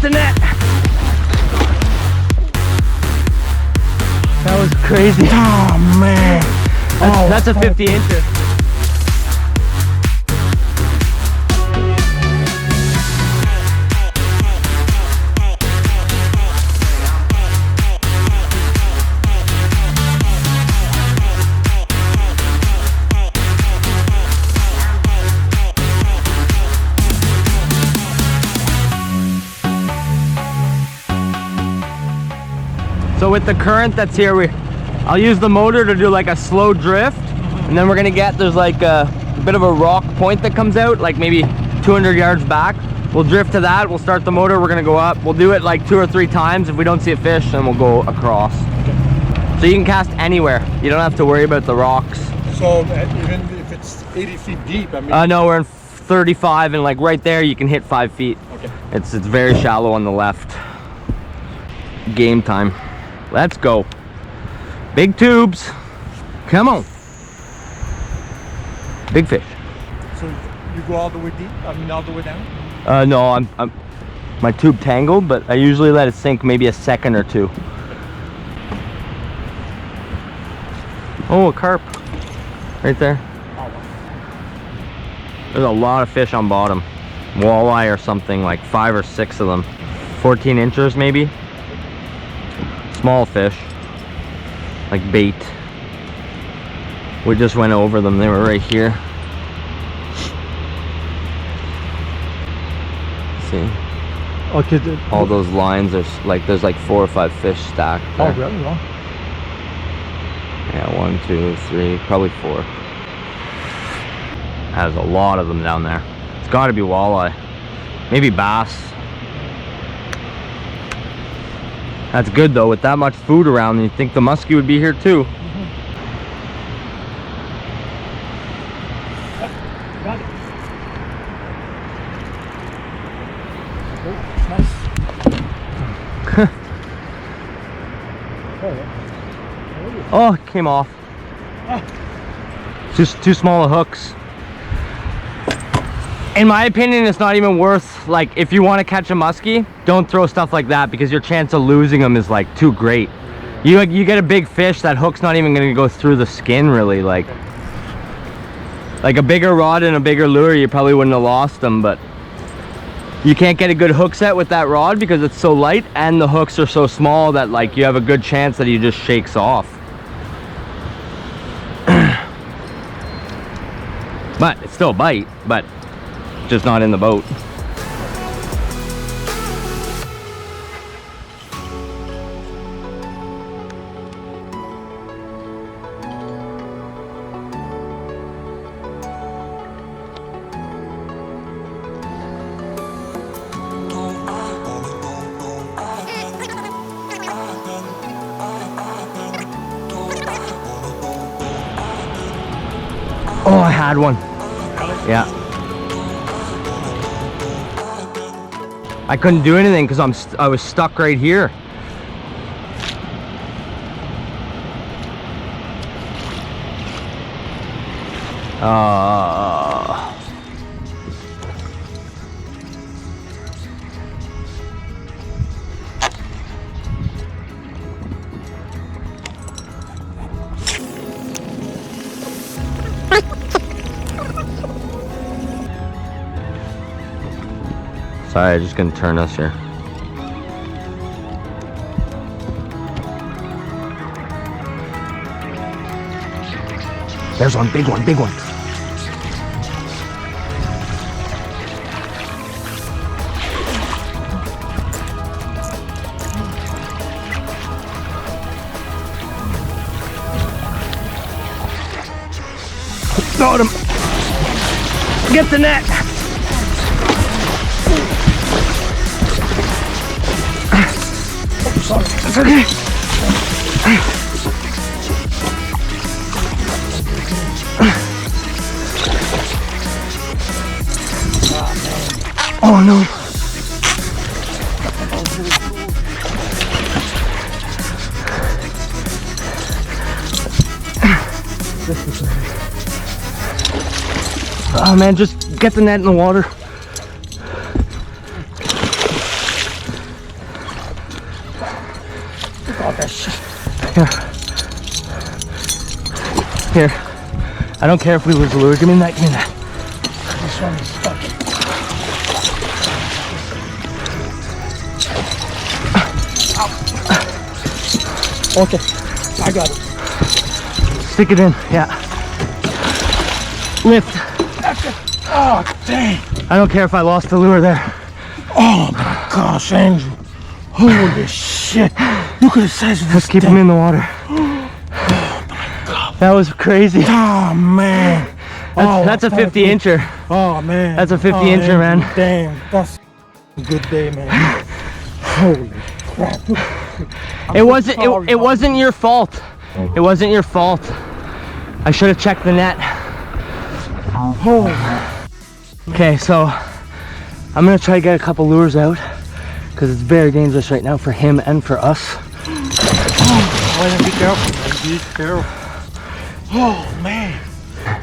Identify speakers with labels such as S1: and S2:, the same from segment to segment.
S1: the net. That was crazy.
S2: Oh man.
S1: That's a 50 incher. So with the current that's here, I'll use the motor to do like a slow drift, and then we're gonna get, there's like a bit of a rock point that comes out, like maybe 200 yards back. We'll drift to that, we'll start the motor, we're gonna go up. We'll do it like 2 or 3 times. If we don't see a fish, then we'll go across. Okay. So you can cast anywhere. You don't have to worry about the rocks.
S2: So even if it's 80 feet deep, I mean...
S1: No, we're in 35, and like right there, you can hit 5 feet.
S2: Okay.
S1: It's very shallow on the left. Game time. Let's go. Big tubes. Come on. Big fish.
S2: So you go all the way deep? I mean, all the way down?
S1: No, I'm my tube tangled, but I usually let it sink maybe a second or two. Oh, a carp. Right there. There's a lot of fish on bottom. Walleye or something, like 5 or 6 of them. 14 inches maybe. Small fish, like bait. We just went over them, they were right here. See?
S2: Okay.
S1: All those lines, there's like 4 or 5 fish stacked there.
S2: Oh, really? Well.
S1: Yeah, 1, 2, 3, probably 4. Has a lot of them down there. It's got to be walleye, maybe bass. That's good though, with that much food around, you'd think the muskie would be here too.
S2: Got it. Oh, nice.
S1: Oh, it came off. Just too small of hooks. In my opinion, it's not even worth, like, if you want to catch a muskie, don't throw stuff like that, because your chance of losing them is like too great. You get a big fish, that hook's not even going to go through the skin really. Like a bigger rod and a bigger lure, you probably wouldn't have lost them, but you can't get a good hook set with that rod because it's so light, and the hooks are so small that like you have a good chance that he just shakes off. But it's still a bite, but just not in the boat. Oh, I had one. Yeah. I couldn't do anything because I was stuck right here. Sorry, I'm just gonna turn us here. There's one, big one, big one. Got him. Get the net.
S2: Sorry.
S1: It's okay. Oh no. Oh man, just get the net in the water. Here. I don't care if we lose the lure. Give me that. Give me that.
S2: This one is stuck. Okay, I got it.
S1: Stick it in. Yeah. Lift.
S2: That's it. Oh, dang.
S1: I don't care if I lost the lure there.
S2: Oh my gosh, Andrew. Holy shit. Look at the size of this
S1: Let's keep
S2: thing.
S1: him in the water. That was crazy.
S2: Oh man.
S1: That's a 50 incher.
S2: Oh man.
S1: That's a 50 incher, man.
S2: Damn, that's a good day, man. Holy crap.
S1: It wasn't your fault. It wasn't your fault. I should have checked the net.
S2: Oh.
S1: Okay, so I'm gonna try to get a couple lures out because it's very dangerous right now for him and for us.
S2: Oh, be careful, man. Be careful. Oh man.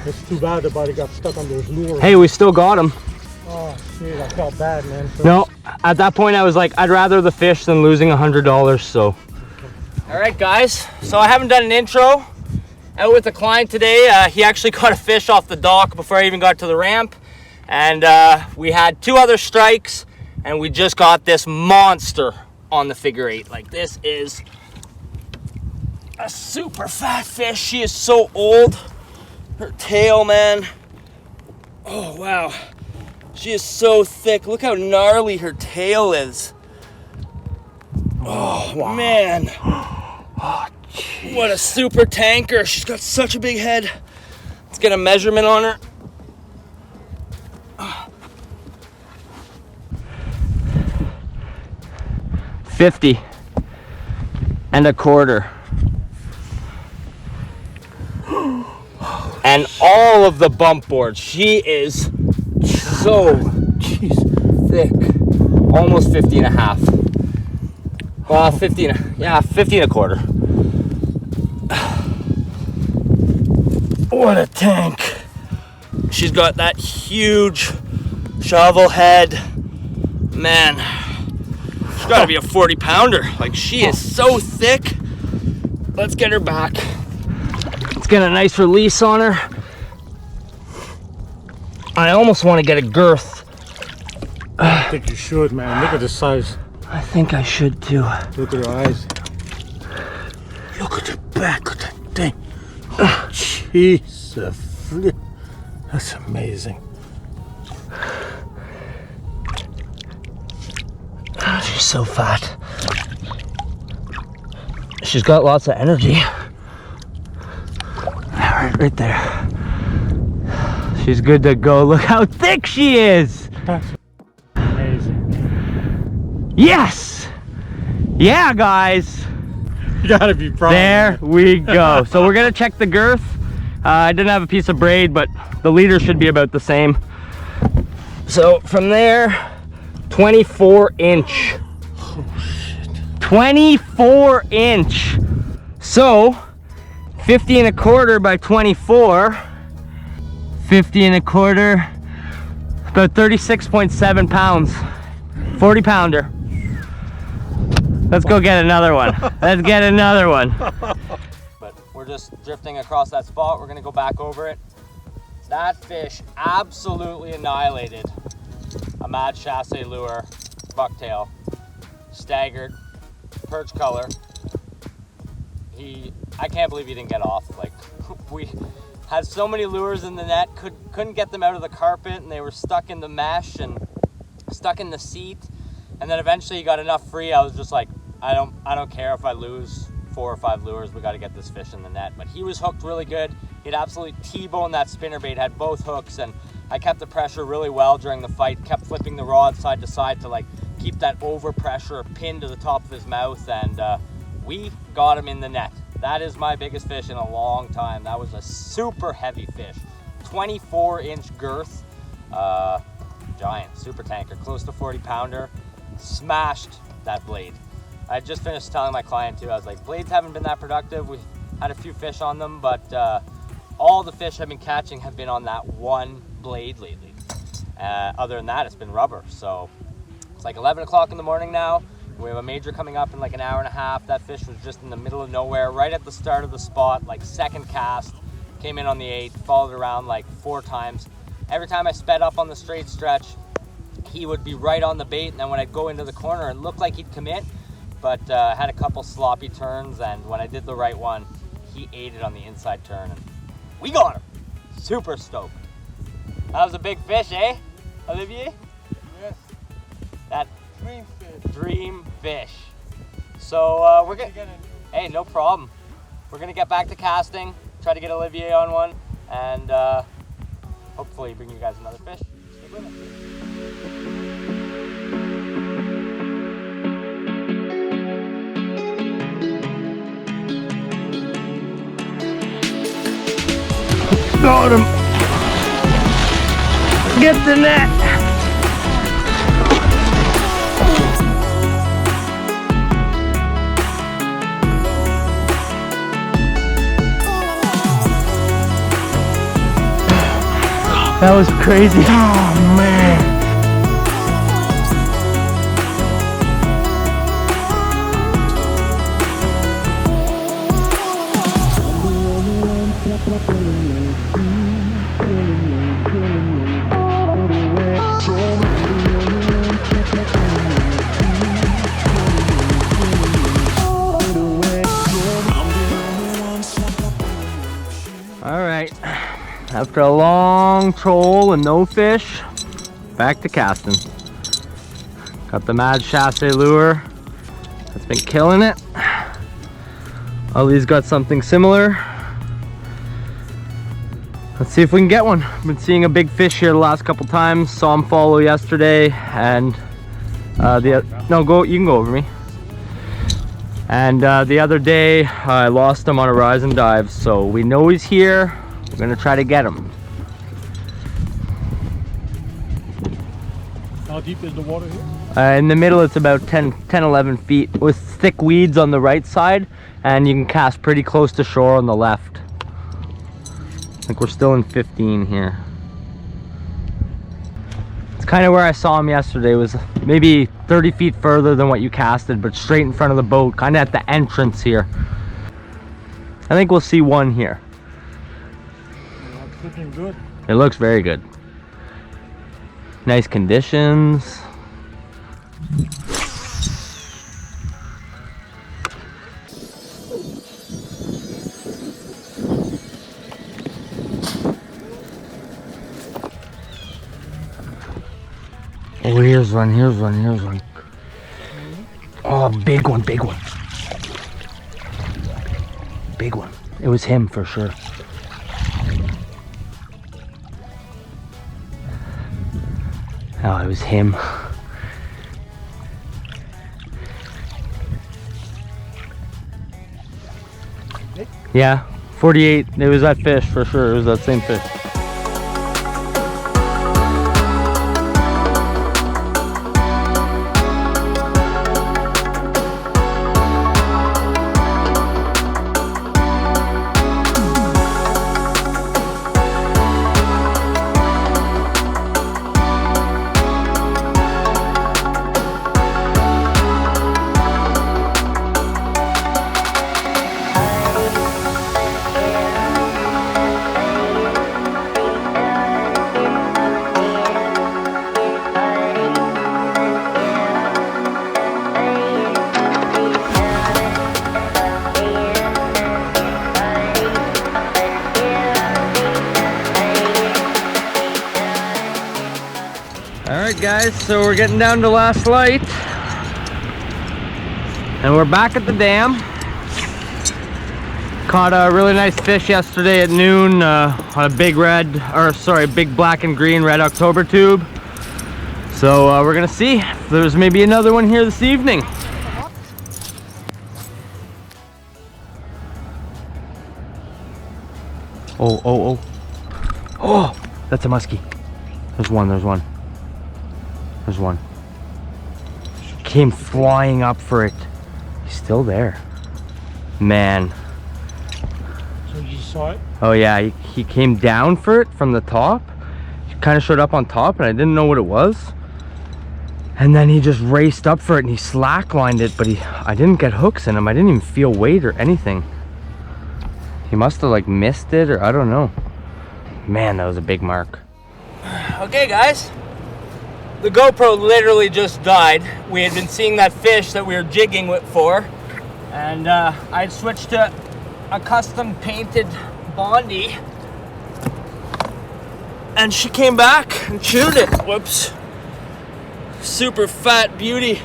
S2: It's too bad the body got stuck on those lures.
S1: Hey, we still got him.
S2: Oh shit, I felt bad, man. So,
S1: No, at that point I was like, I'd rather the fish than losing $100, so. All right, guys, so I haven't done an intro. Out with a client today. He actually caught a fish off the dock before I even got to the ramp. And we had 2 other strikes, and we just got this monster on the figure 8. Like, this is a super fat fish. She is so old. Her tail, man. Oh, wow. She is so thick. Look how gnarly her tail is. Oh, wow. Man.
S2: oh,
S1: What a super tanker. She's got such a big head. Let's get a measurement on her. 50 and a quarter. And all of the bump boards. She is so thick. Almost 50 and a half. Well, 50 and a quarter. What a tank. She's got that huge shovel head. Man, she's gotta be a 40 pounder. Like, she is so thick. Let's get her back. Let's get a nice release on her. I almost want to get a girth.
S2: I think you should, man. Look at the size.
S1: I think I should too.
S2: Look at her eyes. Look at the back of that thing. Oh, Jesus. That's amazing.
S1: She's so fat. She's got lots of energy. Right there. She's good to go. Look how thick she is.
S2: That's amazing.
S1: Yes! Yeah, guys.
S2: You gotta be proud.
S1: There we go. So we're gonna check the girth. I didn't have a piece of braid, but the leader should be about the same. So from there, 24 inch.
S2: Oh shit.
S1: 24 inch. So 50 and a quarter by 24. 50 and a quarter, about 36.7 pounds. 40 pounder. Let's go get another one. Let's get another one. But we're just drifting across that spot. We're gonna go back over it. That fish absolutely annihilated a Mad Chasse lure, bucktail, staggered, perch color. I can't believe he didn't get off. Like, we had so many lures in the net, couldn't get them out of the carpet, and they were stuck in the mesh and stuck in the seat. And then eventually he got enough free. I was just like, I don't care if I lose 4 or 5 lures. We got to get this fish in the net. But he was hooked really good. He'd absolutely T-boned that spinnerbait, had both hooks, and I kept the pressure really well during the fight. Kept flipping the rod side to side to like keep that overpressure pinned to the top of his mouth, and we got him in the net. That is my biggest fish in a long time. That was a super heavy fish. 24 inch girth, giant, super tanker, close to 40 pounder. Smashed that blade. I just finished telling my client too, I was like, blades haven't been that productive. We had a few fish on them, but all the fish I've been catching have been on that one blade lately. Other than that, it's been rubber. So it's like 11 o'clock in the morning now. We have a major coming up in like an hour and a half. That fish was just in the middle of nowhere, right at the start of the spot, like second cast. Came in on the 8, followed around like 4 times. Every time I sped up on the straight stretch, he would be right on the bait, and then when I'd go into the corner, it looked like he'd commit, but had a couple sloppy turns, and when I did the right one, he ate it on the inside turn, and we got him. Super stoked. That was a big fish, eh, Olivier?
S2: Yes.
S1: That
S2: Dream fish.
S1: dream fish. So we're gonna, hey, no problem. We're gonna get back to casting, try to get Olivier on one, and hopefully bring you guys another fish. Stick with it.
S2: Got him. Get the net.
S1: That was crazy.
S2: Oh man.
S1: All right, after a long troll and no fish, back to casting. Got the Mad Chasse lure that's been killing it. Ollie's got something similar. Let's see if we can get one. I've been seeing a big fish here the last couple times. Saw him follow yesterday, and you can go over me. And the other day I lost him on a rise and dive, so we know he's here. We're gonna try to get him.
S2: How deep is the water here?
S1: In the middle it's about 10-11 feet with thick weeds on the right side, and you can cast pretty close to shore on the left. I think we're still in 15 here. It's kind of where I saw him yesterday, was maybe 30 feet further than what you casted, but straight in front of the boat, kind of at the entrance here. I think we'll see one here.
S2: It's looking good.
S1: It looks very good. Nice conditions. Oh, here's one, here's one, here's one. Oh, big one, big one. Big one. It was him for sure. Oh, it was him. Yeah, 48. It was that fish for sure. It was that same fish. Alright guys, so we're getting down to last light. And we're back at the dam. Caught a really nice fish yesterday at noon on a big big black and green red October tube. So we're gonna see if there's maybe another one here this evening. Oh, that's a muskie. There's one. There's one. Came flying up for it. He's still there. Man.
S2: So you saw it?
S1: Oh yeah, he came down for it from the top. He kind of showed up on top and I didn't know what it was. And then he just raced up for it and he slacklined it, but I didn't get hooks in him. I didn't even feel weight or anything. He must have like missed it, or I don't know. Man, that was a big mark. Okay guys, the GoPro literally just died. We had been seeing that fish that we were jigging with for, and I switched to a custom painted Bondy, and she came back and chewed it. Whoops. Super fat beauty.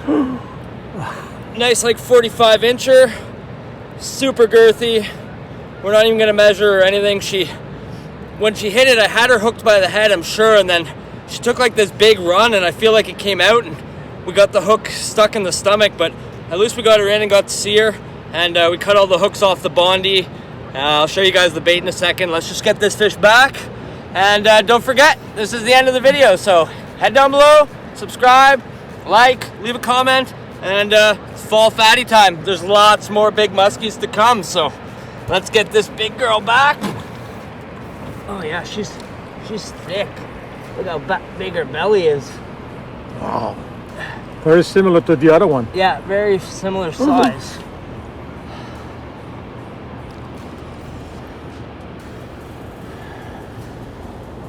S1: Nice like 45 incher, super girthy. We're not even gonna measure or anything. When she hit it, I had her hooked by the head, I'm sure, and then she took like this big run, and I feel like it came out and we got the hook stuck in the stomach, but at least we got her in and got to see her, and we cut all the hooks off the Bondy. I'll show you guys the bait in a second. Let's just get this fish back, and don't forget, this is the end of the video, so head down below, subscribe, like, leave a comment, and it's fall fatty time. There's lots more big muskies to come, so let's get this big girl back. Oh yeah, she's thick. Look how big her belly is.
S2: Wow. Very similar to the other one.
S1: Yeah, very similar size.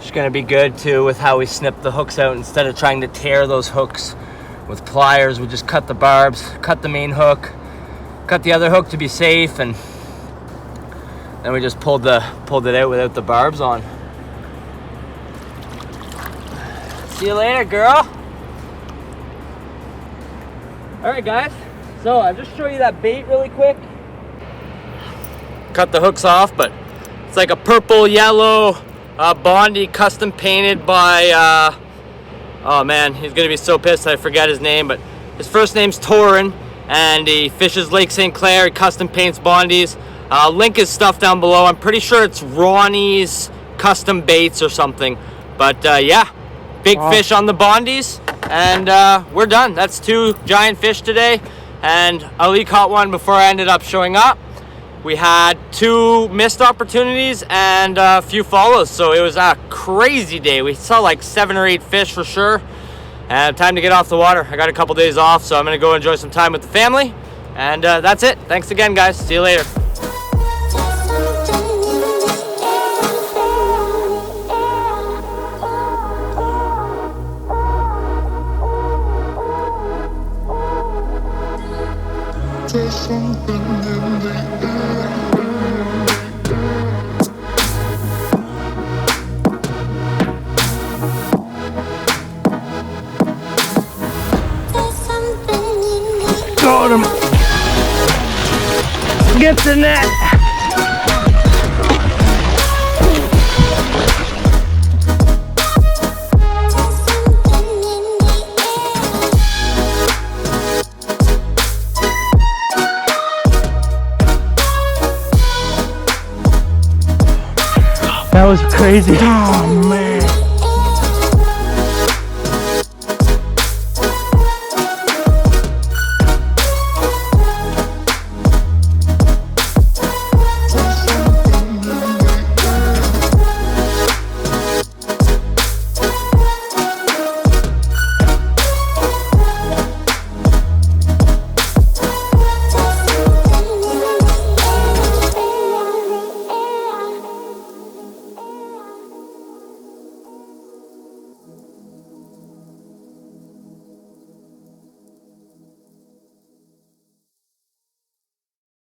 S1: She's gonna be good too with how we snip the hooks out. Instead of trying to tear those hooks with pliers, we just cut the barbs, cut the main hook, cut the other hook to be safe, and then we just pulled it out without the barbs on. See you later, girl. All right, guys. So I'll just show you that bait really quick. Cut the hooks off, but it's like a purple yellow Bondy, custom painted by. Oh man, he's gonna be so pissed I forget his name, but his first name's Torin, and he fishes Lake St. Clair. He custom paints Bondies. Link his stuff down below. I'm pretty sure it's Ronnie's Custom Baits or something. But yeah, big fish on the Bondies, and we're done. That's 2 giant fish today, and Ali caught one before I ended up showing up. We had 2 missed opportunities and a few follows, so it was a crazy day. We saw like 7 or 8 fish for sure. And time to get off the water. I got a couple days off, so I'm gonna go enjoy some time with the family. And that's it. Thanks again, guys. See you later.
S3: There's something in the air.
S1: Got him. Get the net. That was crazy.
S2: Oh man.